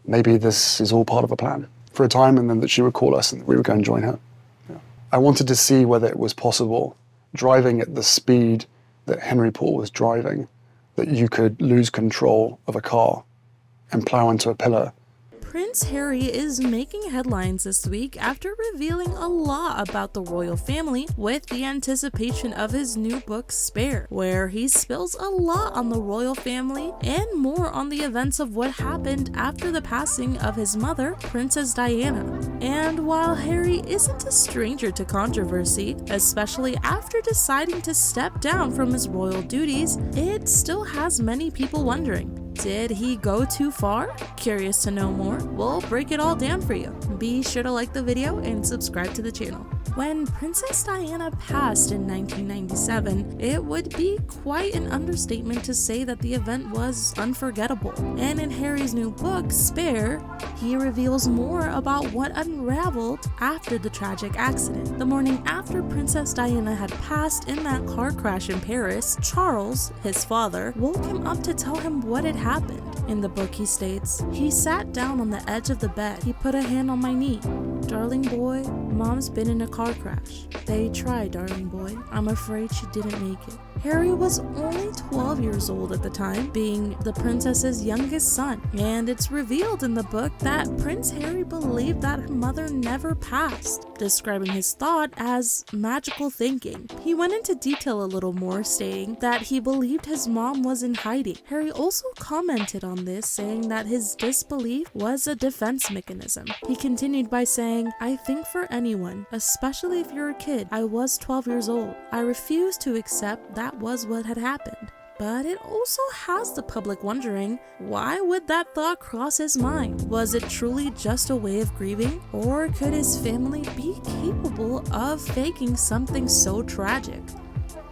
maybe this is all part of a plan for a time, and then that she would call us and we would go and join her. Yeah. I wanted to see whether it was possible, driving at the speed that Henry Paul was driving, that you could lose control of a car and plow into a pillar. Prince Harry is making headlines this week after revealing a lot about the royal family with the anticipation of his new book Spare, where he spills a lot on the royal family and more on the events of what happened after the passing of his mother, Princess Diana. And while Harry isn't a stranger to controversy, especially after deciding to step down from his royal duties, it still has many people wondering, did he go too far? Curious to know more? We'll break it all down for you. Be sure to like the video and subscribe to the channel. When Princess Diana passed in 1997, it would be quite an understatement to say that the event was unforgettable. And in Harry's new book, Spare, he reveals more about what unraveled after the tragic accident. The morning after Princess Diana had passed in that car crash in Paris, Charles, his father, woke him up to tell him what had happened. In the book, he states, "He sat down on the edge of the bed. He put a hand on my knee. Darling boy, Mom's been in a car crash. They tried, darling boy. I'm afraid she didn't make it." Harry was only 12 years old at the time, being the princess's youngest son, and it's revealed in the book that Prince Harry believed that her mother never passed, describing his thought as magical thinking. He went into detail a little more, stating that he believed his mom was in hiding. Harry also commented on this, saying that his disbelief was a defense mechanism. He continued by saying, "I think for anyone, especially if you're a kid, I was 12 years old. I refuse to accept that was what had happened." But it also has the public wondering, why would that thought cross his mind? Was it truly just a way of grieving? Or could his family be capable of faking something so tragic?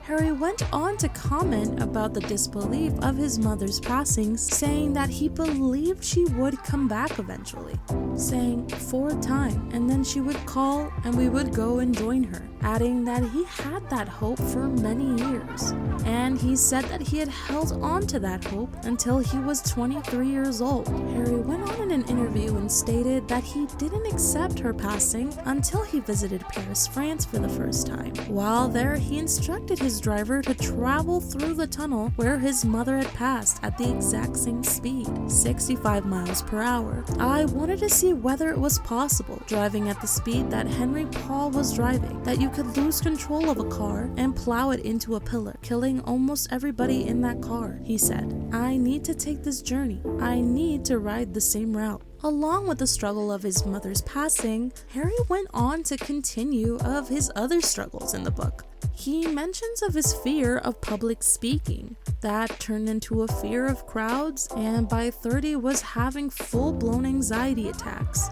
Harry went on to comment about the disbelief of his mother's passing, saying that he believed she would come back eventually, saying for a time, and then she would call and we would go and join her, adding that he had that hope for many years. And he said that he had held on to that hope until he was 23 years old. Harry went on in an interview and stated that he didn't accept her passing until he visited Paris, France for the first time. While there, he instructed his driver to travel through the tunnel where his mother had passed at the exact same speed, 65 miles per hour. "I wanted to see whether it was possible, driving at the speed that Henry Paul was driving, that you could lose control of a car and plow it into a pillar, killing almost everybody in that car," he said. "I need to take this journey. I need to ride the same route." Along with the struggle of his mother's passing, Harry went on to continue of his other struggles in the book. He mentions of his fear of public speaking that turned into a fear of crowds, and by 30 was having full-blown anxiety attacks.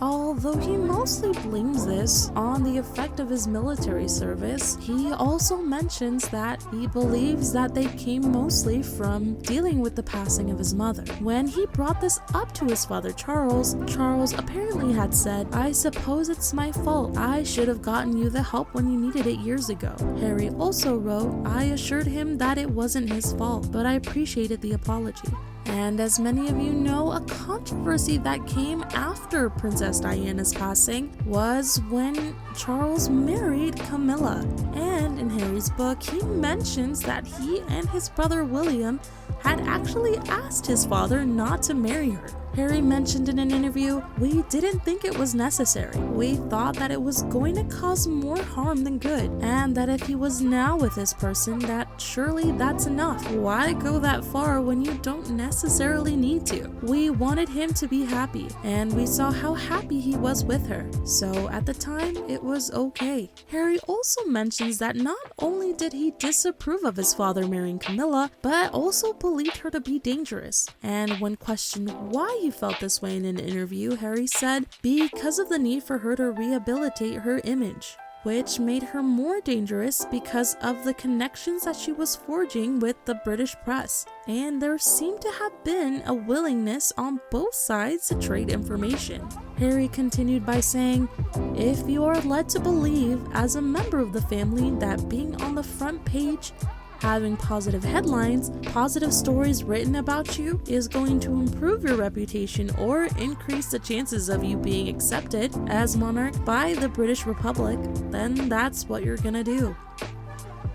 Although he mostly blames this on the effect of his military service, he also mentions that he believes that they came mostly from dealing with the passing of his mother. When he brought this up to his father Charles, Charles apparently had said, "I suppose it's my fault. I should have gotten you the help when you needed it years ago." Harry also wrote, "I assured him that it wasn't his fault, but I appreciated the apology." And as many of you know, a controversy that came after Princess Diana's passing was when Charles married Camilla. And in Harry's book, he mentions that he and his brother William had actually asked his father not to marry her. Harry mentioned in an interview, "We didn't think it was necessary. We thought that it was going to cause more harm than good, and that if he was now with this person, that surely that's enough. Why go that far when you don't necessarily need to? We wanted him to be happy, and we saw how happy he was with her. So at the time, it was okay." Harry also mentions that not only did he disapprove of his father marrying Camilla, but also believed her to be dangerous. And when questioned why he felt this way in an interview, Harry said, "Because of the need for her to rehabilitate her image," which made her more dangerous because of the connections that she was forging with the British press. And there seemed to have been a willingness on both sides to trade information. Harry continued by saying, "If you are led to believe as a member of the family that being on the front page Having positive headlines, positive stories written about you is going to improve your reputation or increase the chances of you being accepted as monarch by the British Republic, then that's what you're gonna do.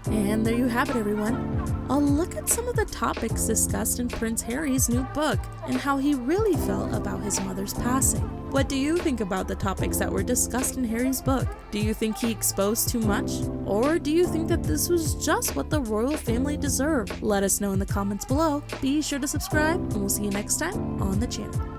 And there you have it, everyone. A look at some of the topics discussed in Prince Harry's new book and how he really felt about his mother's passing. What do you think about the topics that were discussed in Harry's book? Do you think he exposed too much? Or do you think that this was just what the royal family deserved? Let us know in the comments below. Be sure to subscribe, and we'll see you next time on the channel.